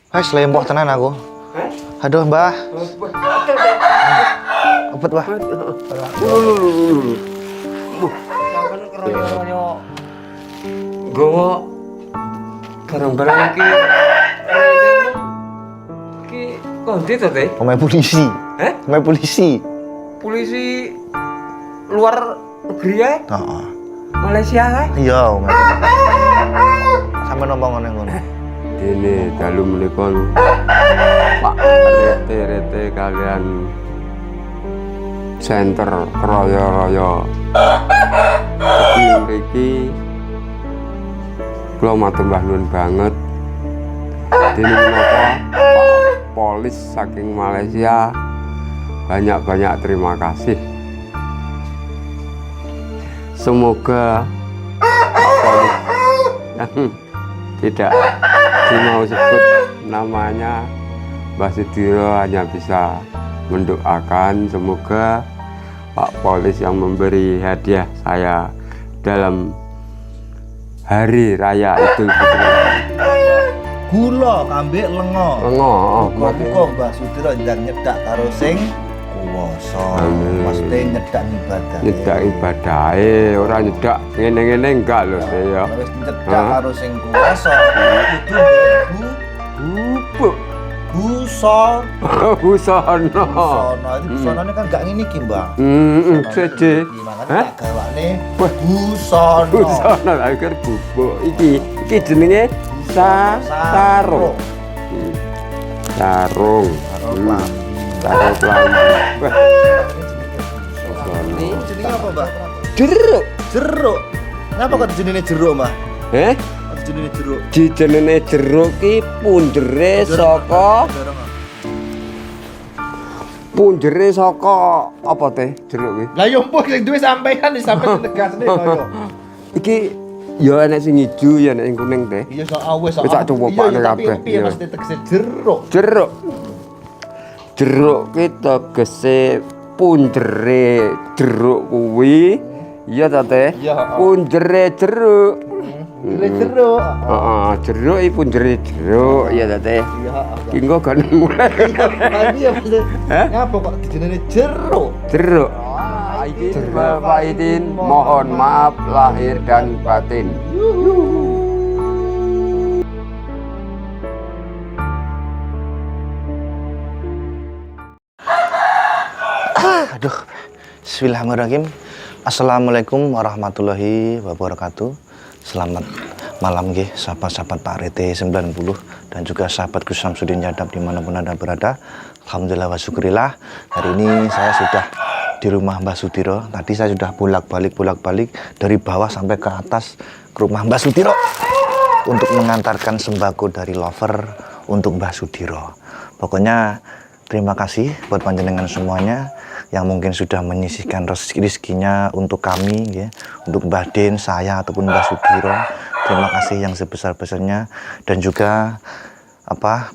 Wes lempoh tenan aku. Aduh, Mbah. Opet, Mbah. Sampeyan keroyo-royo nggawa barang-barang iki. Iki kondi to, Teh? Omahe polisi. Omahe polisi. Polisi luar negeri ya? Heeh. Malaysia ya? Iya, omahe. Sampe ngomong ngono. Dene dalu menika Pak Rete kalian center keroyo-royo. Jadi mriki kula matur mbah nuwun banget. Dene menapa Pak Polis saking Malaysia banyak-banyak terima kasih. Semoga Pak Polis yang tidak mau sebut namanya Mbah Sudiro hanya bisa mendoakan semoga Pak Polis yang memberi hadiah saya dalam hari raya Idul Fitri. Gula kambing lengo. Muga Mbah Sudiro ndang nyedak karo sing kuwasa. Maksudnya nyedak ibadah. Nyedak ibadahe, ora nyedak ngene-ngene enggak lho ya. Wis nyedak karo sing kuwasa. Kudu Bubuk Busono. busono. Busonone kan gak ngene iki, Mbah. Seje. Hah? Gawane busono. Busono lha iki bubuk. Iki jenenge sarung. Sarung. Sarung klambi. Wah, Ini jenenge apa, Mbah? jeruk. Jeruk. Ngapa kok jenenge jeruk, Mbah? Kok jenenge jeruk? Jenenge jeruk ki punjere saka apa teh jeruk ki? Lah yo mbok sing duwe sampean sampean tegasne kaya. Iki ya enek sing ijo ya enek sing kuning teh. Iya sok awes sok. Wis tak cupokne kabeh. Piye mesti tegese jeruk? Jeruk ki tegese punjere jeruk kuwi. Iya ta teh? Iya. Punjere jeruk. Jeruk. Heeh, jeruk iki punjere jeruk ya ta teh. Iya. Ki engko kan mulai. Iya mesti. Ngapa kok jenenge jeruk? Jeruk. Jeruk Pak Idin, mohon maaf lahir dan batin. Aduh. Bismillahirrahmanirrahim. Assalamualaikum warahmatullahi wabarakatuh. Selamat malam nggih sahabat-sahabat Pak Rete 90 dan juga sahabat Gus Samsudin Jadab dimanapun Anda berada. Alhamdulillah wa syukurillah. Hari ini saya sudah di rumah Mbah Sudiro. Tadi saya sudah bolak-balik dari bawah sampai ke atas ke rumah Mbah Sudiro untuk mengantarkan sembako dari Lover untuk Mbah Sudiro. Pokoknya terima kasih buat panjenengan semuanya yang mungkin sudah menyisihkan rezekinya untuk kami, ya, untuk Mbah Den, saya ataupun Mbah Sudiro. Terima kasih yang sebesar-besarnya dan juga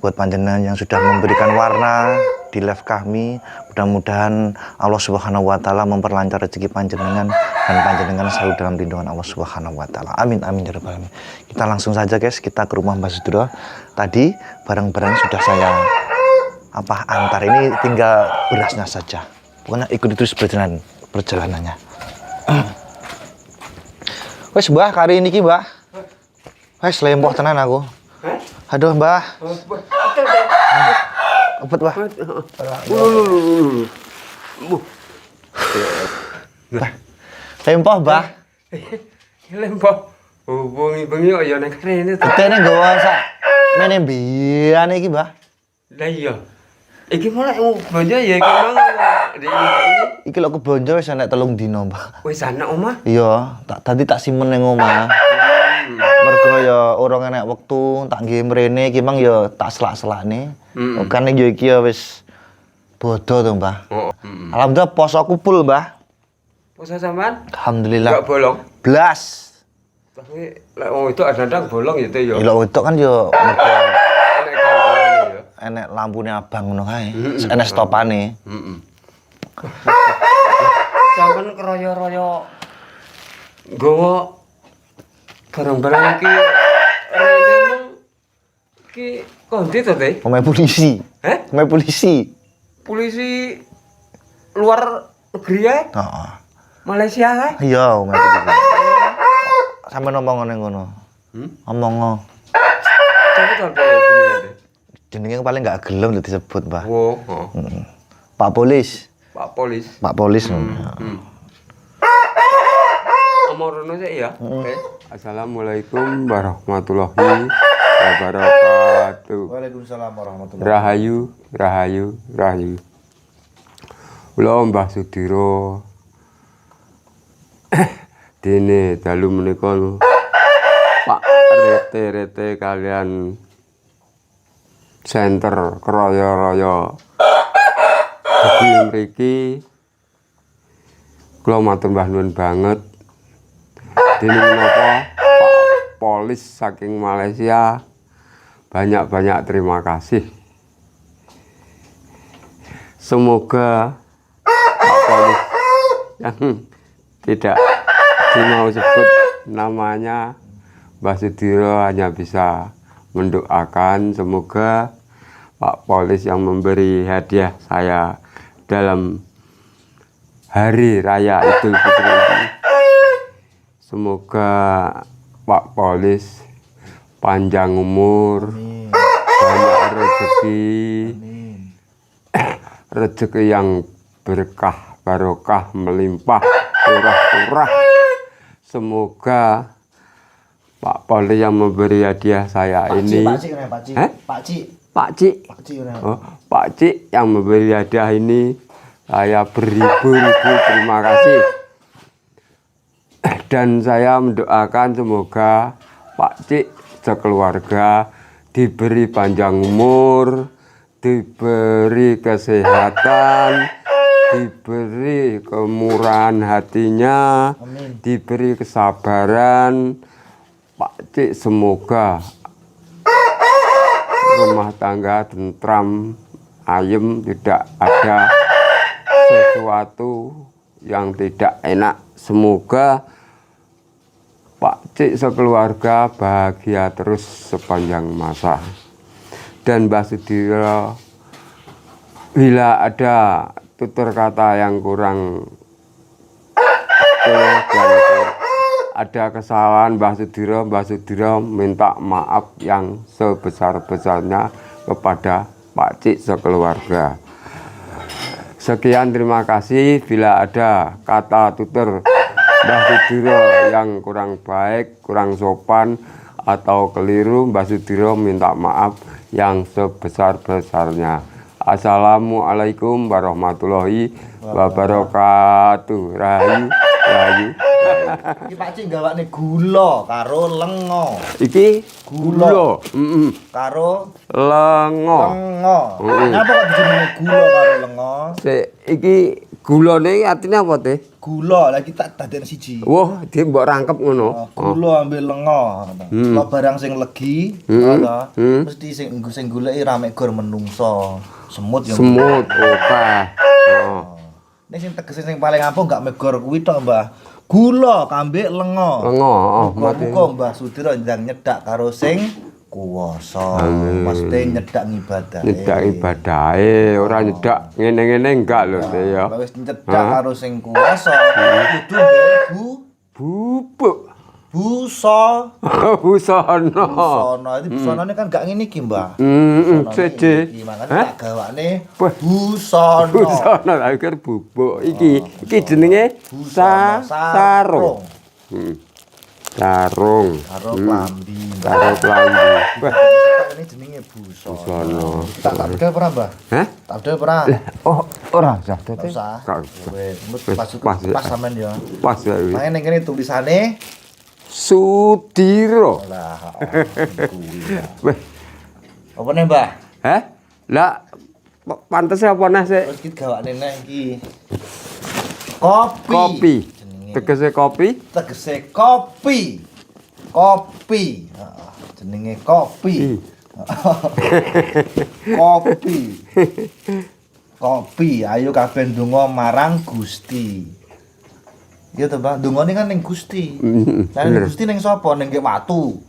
buat panjenengan yang sudah memberikan warna di live kami. Mudah-mudahan Allah Subhanahu wa taala memperlancar rezeki panjenengan dan panjenengan selalu dalam lindungan Allah Subhanahu wa taala. Amin amin ya rabbal alamin. Kita langsung saja guys, kita ke rumah Mbah Sudiro. Tadi barang-barang sudah saya antar, ini tinggal berasnya saja. Pokoknya ikuti terus perjalanannya. Wes Mbah, kari ini ki Mbah. Wes lempoh tenan aku. Aduh Mbah. Opet Mbah. Lempoh Mbah. Lempoh. Bengi-bengi kok ya nek rene to. Betene nggawa sak mene mbiyane iki Mbah. Lah iya. Iki mulai belanja ya iki mang. Iki lho kebonjo wis enek 3 dina, Mbah. Wis ana omah? Iya, tadi tak simpen ning omah. Mergo ya ora enek wektu tak nggih mrene iki mang ya tak selak-selakne. Kan yo iki ya wis bodo to, Mbah. Alhamdulillah posoku full, Mbah. Poso sampean? Alhamdulillah. Enggak bolong. Blas. Tapi lek wong itu ada bolong gitu ya. Ya lho itu kan yo mergo Enek gangguane ya. enek lampune abang ngono kae. Enek stopane. Sampeyan keroyo-royo nggawa barang-barang iki rene mung Ki kondi to, Teh? Omahe polisi. Heh? Omahe polisi. Polisi luar negeri ya? Heeh. Malaysia ya? Iya, omahe polisi. Sampe ngomong ngene ngono. Omong. Coba telepon jenenge, Teh. Jenenge paling gak gelem disebut, Mbah. Oh, Pak Polis. Pak Polis. Pak Polis. Omorono sih ya. Oke. Assalamualaikum warahmatullahi wabarakatuh. Waalaikumsalam warahmatullahi Rahayu, rahayu, rahayu. Kula Mbah Sudiro. Dene dalu menika Pak rete-rete kalian senter keroyo-royo. Jadi mriki kula matur mbah nuwun banget. Dene menapa Pak Polis saking Malaysia banyak-banyak terima kasih. Semoga Pak Polis yang tidak mau sebut namanya Mbah Sudiro hanya bisa mendoakan semoga Pak Polis yang memberi hadiah saya dalam hari raya Idul Fitri ini. Semoga Pak Polis panjang umur, banyak rezeki, rezeki yang berkah, barokah, melimpah, turah-turah. Semoga Pak Polis yang memberi hadiah saya ini, Pak Cik yang memberi hadiah ini, saya beribu-ribu terima kasih. Dan saya mendoakan semoga Pak Cik sekeluarga diberi panjang umur, diberi kesehatan, diberi kemurahan hatinya, diberi kesabaran. Pak Cik semoga rumah tangga tentram, ayem, tidak ada sesuatu yang tidak enak. Semoga Pak Cik sekeluarga bahagia terus sepanjang masa. Dan Mbah Sudiro, bila ada tutur kata yang kurang dan ada kesalahan Mbah Sudiro minta maaf yang sebesar-besarnya kepada Pak Cik sekeluarga. Sekian, terima kasih. Bila ada kata tutur Mbah Sudiro yang kurang baik, kurang sopan atau keliru, Mbah Sudiro minta maaf yang sebesar-besarnya. Assalamualaikum warahmatullahi wabarakatuh. Rahayu, rahayu. Iki Pak Cik gawakne gula karo lengo. Iki gula, Karo lengo. Kenapa kok dijenenge gula karo lengo? Iki gulane artine apa, Teh? Gula lagi tak daden siji. Wah, dia mbok rangkep ngono. Gula ambil lengo. Kalau barang sing legi, mesti sing goleki rame gor menungso. Semut ya. Semut, oke. Nek sing tegese sing paling ampuh gak megor kuwi tok, Mbah. Gula kambik lengo. Lengo, Muga-muga Mbah Sudiro ndang nyedak karo sing kuwasa. Mesti nyedak ngibadahe. Nyedak ibadahe, ora nyedak ngene-ngene enggak lho, Teh ya. Wis nyedak karo sing kuwasa, kudu nggawe Bubuk. busa. Busana. Busana iki busanane kan gak ngene iki, Mbah. Seje. Iki makane tak gawakne busana. Busana lha iki bubuk. Iki jenenge sarung. Sarung. Karo klambi. Karo klambi. Wah, Ini jenenge busana. busana. Tak ada ora, Mbah? Hah? Tak ada ora? Oh, ora usah, Teh. Tak usah. Gak usah. Wis Pas, ya. pas sampean ya. Pas ya. Makane ning kene tulisane Sudiro. lah. Weh, Apa nih, Mbah? heh? Lah pantese apa neh sik? Terus iki gawakne nek iki. Kopi. Kopi. Jenenge. Tegese kopi? Tegese kopi. Kopi. Heeh, jenenge kopi. Kopi. Kopi. Ayo kabeh ndonga marang Gusti. Iya to, Mbah. Ndongane kan ning Gusti. Lah ning Gusti ning sapa? Ning watu.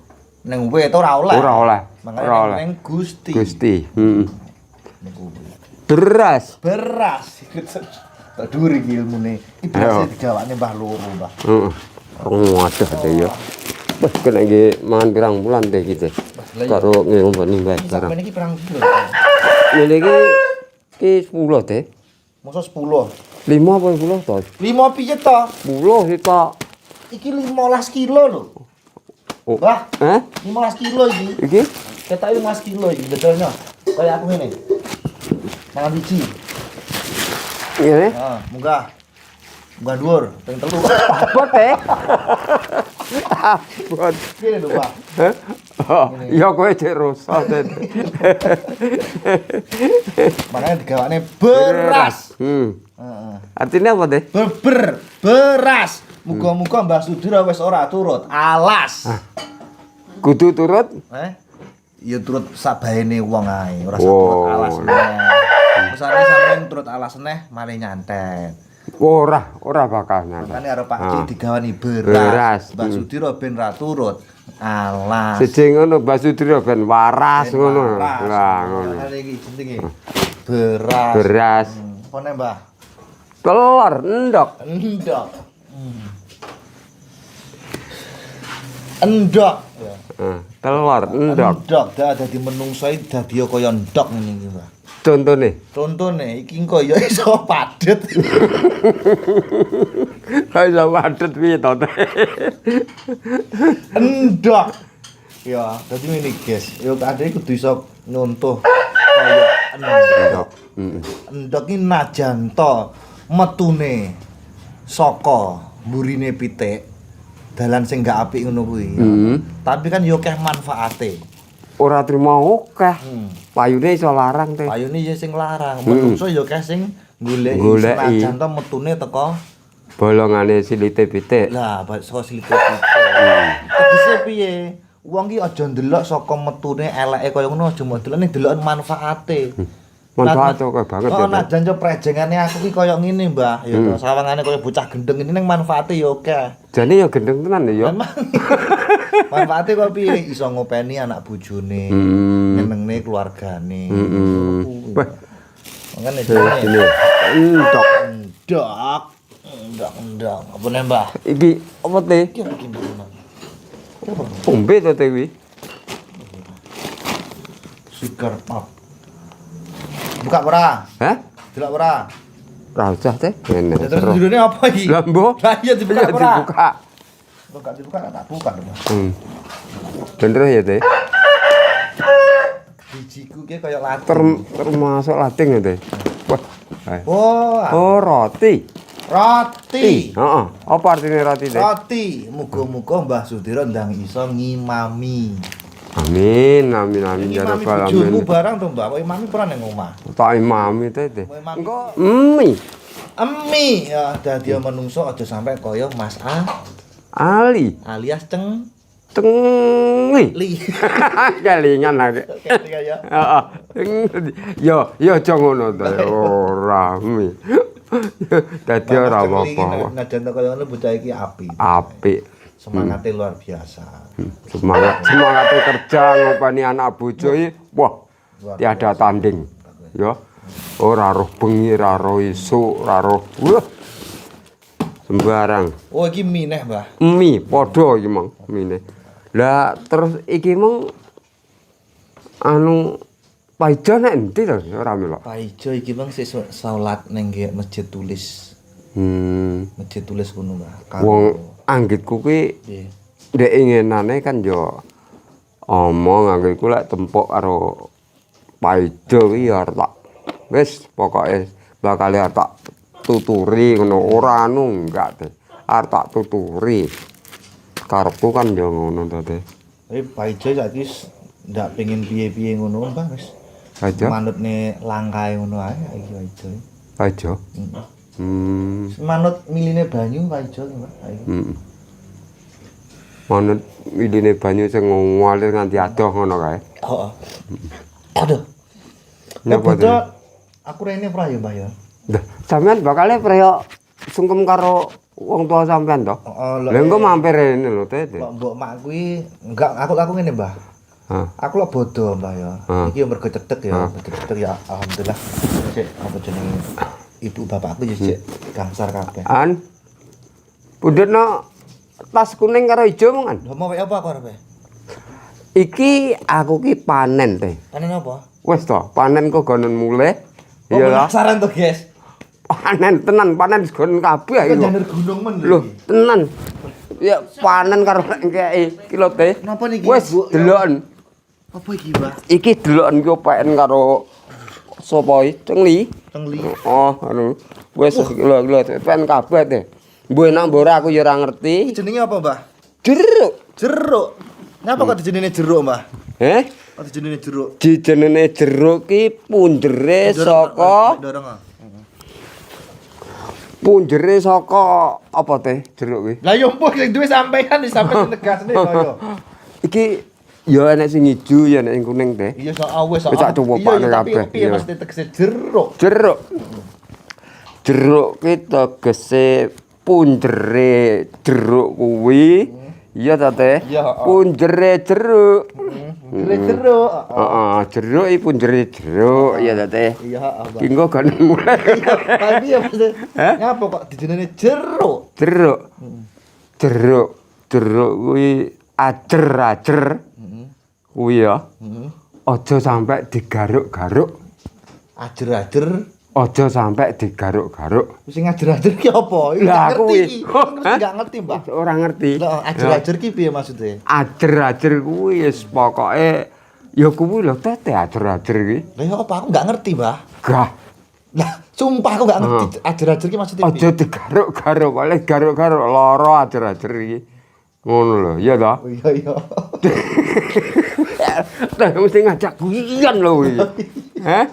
Neng wit ora oleh. Ora oleh. Makanya Ora oleh. neng Gusti. Gusti. Heeh. Niku. Beras. Beras. Tak dhuwur iki ilmune. Iki beras digawakne Mbah Loro, Mbah. Heeh. Waduh deh ya. Wes kena iki mangan pirang bulan deh iki. Karo ngombeni bae barang. Sampeyan iki pirang kilo? Ngene iki 10 deh. Masa 10. 5 apa 10 to? 5 piye to? 10 sih tok. Iki 15 kilo lho. Oh. Wah, Hah? 15 kilo iki. Iki? Ketok 15 kilo iki bedolnya. Kayak aku ngene. Mangan biji. Ngene. Heeh, munggah. Munggah dhuwur, ping 3. Abot teh. Abot. Kene lho, Pak. Hah? Oh, ya kowe cek rusak teh. Makanya digawakne beras. Heeh. Artinya apa teh? Beras. Muga-muga Mbah Sudira wis ora turut alas. Kudu turut? Ya turut sabaene wong ae, ora usah turut alas neh. Mesane sampean turut alas neh mari nyantet. Ora bakal nyantet. Makane arep Pak Cik digawani Beras. beras. Mbah Sudira ben ra turut alas. Siji ngono Mbah Sudira ben waras ngono. Lah ngono. Makane iki jenenge beras. Beras. Apa neh, Mbah? Telur endok. Endok. Endok. Ya. Telur endok. Endok dadi menungso iki dadi kaya endok ngene iki, Mbah. Contone. Contone iki engko ya iso padet. Kaya wadet piye to teh? Endok. Ya, dadi ngene guys. Ya kadhe kudu iso nyontoh kaya endok. Endok iki najan to metune saka mburine pitik dalan sing gak apik ngono kuwi. Tapi kan yo akeh manfaate. Ora trimo akeh. Payune iso larang teh. Payune ya sing larang, menungso ya akeh sing goleki Goleki. senajan to metune teko Bolongane silite pitik. lah saka silite pitik. Tegese piye? Wong ki aja ndelok saka metune eleke kaya ngono, aja modelane ning deloken manfaate. Manfaat kok banget ya. Oh, najan yo prejengane aku ki kaya ngene, Mbah. Ya to, sawangane kaya bocah gendeng ini ning manfaate ya akeh. Jane ya gendeng tenan ya. Manfaate kok piye? Iso ngopeni anak bojone, nyenengne keluargane. Wah, Makane ini endok. Endok. Apa nih, Mbah? Iki apa teh? Iki iki mana? Pombe to teh kuwi. Sugar pop. Buka ora? Hah? Delok ora? Ora usah teh. Ngene. Terus judulnya apa iki? Lah mbok. Lah iya dibuka Iya, ora? dibuka. Buka dibuka tak buka lho. Bener ya teh. Bijiku ki kaya latin. Termasuk lating ya teh. Wah. Oh, roti. roti. Heeh. Apa artinya roti teh? Roti. Muga-muga Mbah Sudira ndang iso ngimami. Amin ya Ngimami rabbal bojomu alamin. barang to, Mbah. Kok imami pernah ning omah? Tak imami teh. Engko Mie. emi ya dadi menungso aja sampe kaya Mas Ali. alias Tengi. Li. Kelingan lagi. Kaya Heeh. Yo aja ngono to. Ora mie. Dadi ora apa-apa. Najan kaya ngono bocah iki apik. Apik. Semangatnya luar biasa. Semangatnya kerja ngopeni anak bojo iki wah tiada tanding. Ya. Ora roh bengi, ora roh isuk, ora roh wah. Sembarang. Oh iki mie neh, Mbah. Mie padha iki Mang, mine. Lah terus iki Mang anu paijo nek endi to ora melok. Paijo iki Bang sik salat ning masjid tulis. Masjid tulis ngono, Mbah. Wong anggitku kuwi Nggih. ndek inginane kan yo omong anggitku lek tempuk karo paijo iki ya tak wis pokoke bakal tak tuturi ngono ora anu enggak teh. Arep tak tuturi. Karepku kan yo ngono to teh. Tapi paijo saiki ndak pengen piye-piye ngono, Mbah, wis. Paijo? Manutne langkae ngono ae iki paijo. Paijo. Manut miline banyu paijo, Mbah. Manut miline banyu sing ngalir nganti adoh ngono kae. Heeh. Aduh. Nyapa Betul. Aku rene pra ya, Mbah ya. Lah, sampean bakale preyo sungkem karo wong tua sampean to. Heeh, Lha engko mampir rene lho, Teh. Kok mbok mak kuwi enggak aku ngene, Mbah. Hah. Aku lho bodoh, Mbah ya. Hah. Iki yo mergo cedhek ya, cedhek ya alhamdulillah. Sik apa jenenge ibu bapakku ya sik gangsar kabeh. An. Pundhutno tas kuning karo ijo mongan. Lho mau apa aku arepe? Iki aku ki panen, Teh. Panen apa? Wis to, panen kok gonen mulih. Oh, Iya lah. penasaran to, guys. Panen tenan, panen gonen kabeh Kok iki. janur gunung men Lho, tenan. Ya panen karo ngekeki kilo Teh. Napa niki, Wis Bu? deloken. Apa iki, Mbah? Iki deloken ki opeken karo sapa iki? Cengli. Tengli. Oh, anu. Wis kilo pen kabeh Teh. Mbok enak mbok ora aku ya ora ngerti. Jenenge apa, Mbah? Jeruk. Jeruk. Napa kok dijenenge jeruk, Mbah? Heh? Kok dijenenge jeruk? Dijenenge jeruk ki punjere saka dorong. punjere saka apa Teh jeruk ki? Lah yo mbok sing duwe sampean sampean tegasne kaya. Iki ya enek sing ijo ya enek sing kuning Teh. Iya sok awes sok. Wis tak cupokne kabeh. Piye mesti tegese jeruk? Jeruk. Jeruk ki tegese punjere jeruk kuwi. Iya ta Teh? Iya, heeh. Punjere jeruk. Jeruk. Heeh, jeruk iki punjere jeruk ya ta Teh. Iya, heeh. Ki engko kan mulai. Tapi ya mesti. Ngapa kok dijenenge jeruk? Jeruk. Jeruk kuwi ajer-ajer. Kuwi ya. Aja sampe digaruk-garuk. Ajer-ajer. Aja sampe digaruk-garuk. Sing ajer-ajer ki apa? Lah kuwi. Enggak ngerti, Mbah. Ora ngerti. Lah ajer-ajer ki piye maksudnya? Ajer-ajer kuwi wis pokoke ya kuwi lho Teh ajer-ajer ki. Lah ya apa aku enggak ngerti, Mbah. Gah, Lah sumpah aku enggak ngerti ajer-ajer ki maksudnya piye? aja digaruk-garuk, oleh garuk-garuk lara ajer-ajer iki. Ngono lho, iya ta? Oh, iya. Teh mesti ngajak guyon lho kuwi. Heh?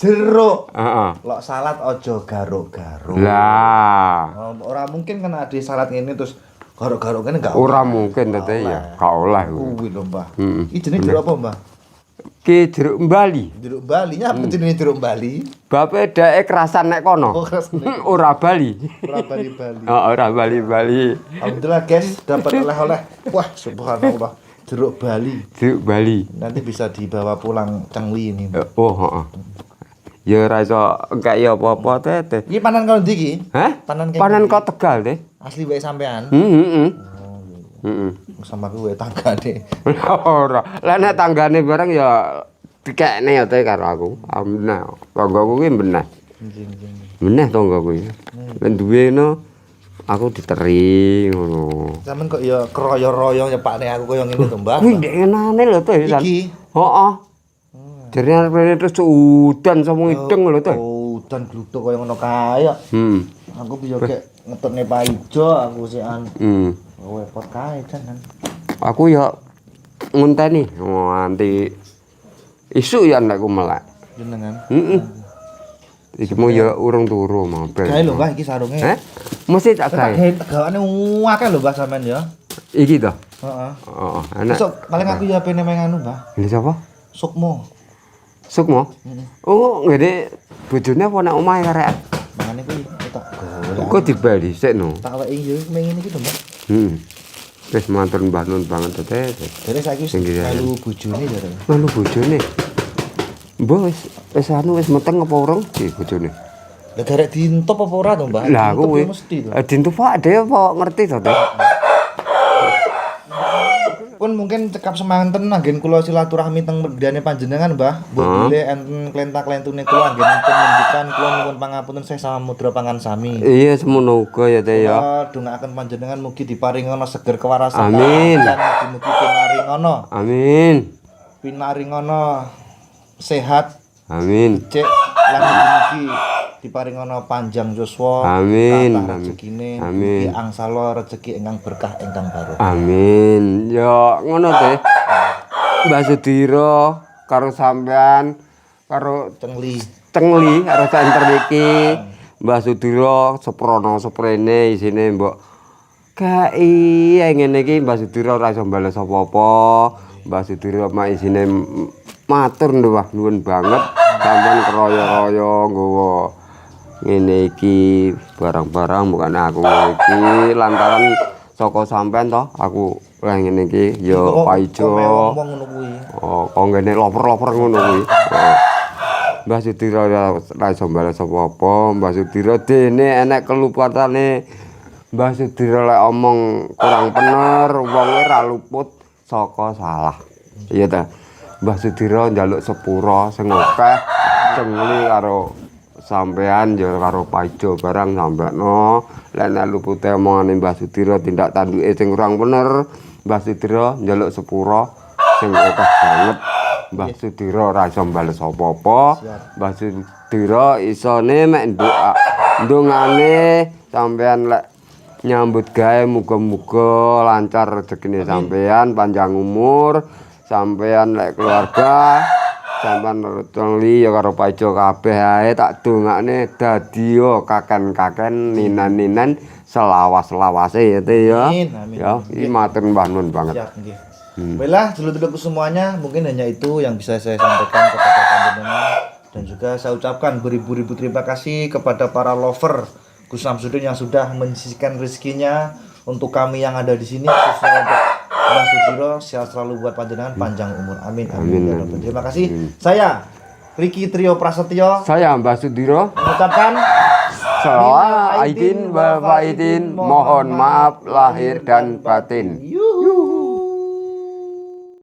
Jeruk. Heeh. Lok salad aja garuk-garuk. Lah, Ora mungkin kan ada salad ngene terus garuk-garuk kene enggak. ora mungkin Teh ya, gak oleh kuwi. Kuwi lho, Mbah. Heeh. Iki jenenge jeruk apa, Mbah? Ki jeruk Bali. Jeruk Bali. Nyapa jenenge jeruk Bali? Bape dheke kerasan nek kono. Oh, kerasan nek Ora Bali. Ora Bali-Bali. Oh, ora Bali. Alhamdulillah guys, dapat oleh-oleh. Wah, subhanallah. Jeruk Bali. Jeruk Bali. Nanti bisa dibawa pulang Cengli ini. Oh, heeh. Ya ora iso engkek ya apa-apa Teh. Iki panan kalau ndi iki? Hah? Panan kayak Panen gini. kok Tegal Teh. Asli wae sampean. Heeh. Heeh. Sama kuwe tanggane. Ora. Lah nek tanggane bareng ya dikekne ya Teh karo aku. Alhamdulillah. Tanggaku kuwi beneh. Beneh tanggaku kuwi. Lan duweno aku diteri ngono. Sampeyan kok ya keroyo-royo nyepakne aku koyo ngene to, Mbah. Kuwi ndek enane lho Teh. Iki. Heeh. Jadi arep terus udan sama ideng lho Teh. Oh, udan gluthuk koyo ngono kae. Aku bisa kek ngetutne Pak Ijo aku sian. Repot kae jan. Aku ya ngenteni nganti isuk ya nek ku melek. Jenengan. Iki mau ya urung turu mabel. Kae lho, Mbah, iki sarunge. Heh? Mesti tak gawe. Gawane akeh lho, Mbah sampean ya. Iki to. Heeh. Heeh, enak. Besok paling aku ya pengen menganu, Mbah. Ini sapa? Sukmo. Sukmo? Oh, ngene bojone apa nek omahe karek? Mangane kuwi tak golek. Kok dibali sik no. Tak weki yo mengene iki to, Mbak. Wis matur Mbah Nun banget Teh. Jare saiki wis melu bojone jare. Malu bojone. Mbah wis anu wis meteng apa urung iki bojone? Lah garek diintop apa ora to, Mbak? Lah Diintop kuwi ya mesti to. dintu Pak dhewe apa ngerti to Teh? Pun mungkin cekap semanten anggen kula silaturahmi teng megdane panjenengan, Mbah. Mbok dile enten klenta-klentune kula anggen menunjukkan kula nyuwun pangapunten saya sama mudra pangan sami. Iya semono uga ya Teh ya. Dongaaken panjenengan mugi diparingono seger kewarasan. Amin. Dan mugi pinaringono. Amin. Pinaringono sehat. Amin. Cek lan mugi diparingono panjang yuswa. Amin. Kathah rezekine. Amin. Mugi angsala rezeki ingkang berkah ingkang baru. Amin. Ya ngono Teh. Mbah Sudira karo sampean karo Cengli. Cengli karo center iki. Mbah Sudira seprono seprene isine mbok kai ngene iki Mbah Sudira ora iso bales apa-apa. Mbah Sudira mak isine matur lho Wah nuwun banget sampean keroyo-royo nggawa ngene iki barang-barang bukan aku ngene iki lantaran saka sampean toh aku lah ngene iki yo Pak Ijo. Oh, kok ngene loper-loper ngono kuwi. Mbah Sudiro ra iso bales apa-apa, Mbah Sudiro dene enek kelupatane. Mbah Sudiro lek omong kurang bener, wonge ra luput saka salah. Iya ta. Mbah Sudiro njaluk sepura sing akeh cengli karo sampean ya karo Pak Ijo barang sampekno. Lek nek lupute omongane Mbah Sudiro tindak tanduke sing kurang bener, Mbah Sudiro njaluk sepura sing akeh banget. Mbah Sudiro ora iso bales apa-apa. Mbah Sudiro isone mek ndonga. Ndongane sampean lek nyambut gawe muga-muga lancar rezekine sampean, panjang umur, sampean lek keluarga, sampean reteli ya karo Pak Ijo kabeh ae tak dongakne dadi yo kaken-kaken ninan-ninan selawas-lawase ya Teh ya. Ya, iki matur Mbah Nun banget. Siap, nggih. Baiklah, dulur-dulurku semuanya, mungkin hanya itu yang bisa saya sampaikan kepada panjenengan dan juga saya ucapkan beribu-ribu terima kasih kepada para lover Gus Samsudin yang sudah menyisihkan rezekinya untuk kami yang ada di sini, khususnya untuk Mbah Sudiro. Sehat selalu buat panjenengan, panjang umur. Amin. Amin. Terima kasih. Saya Riki Trio Prasetyo, saya Mbah Sudiro mengucapkan salah aidin wal faidin, mohon maaf lahir dan batin.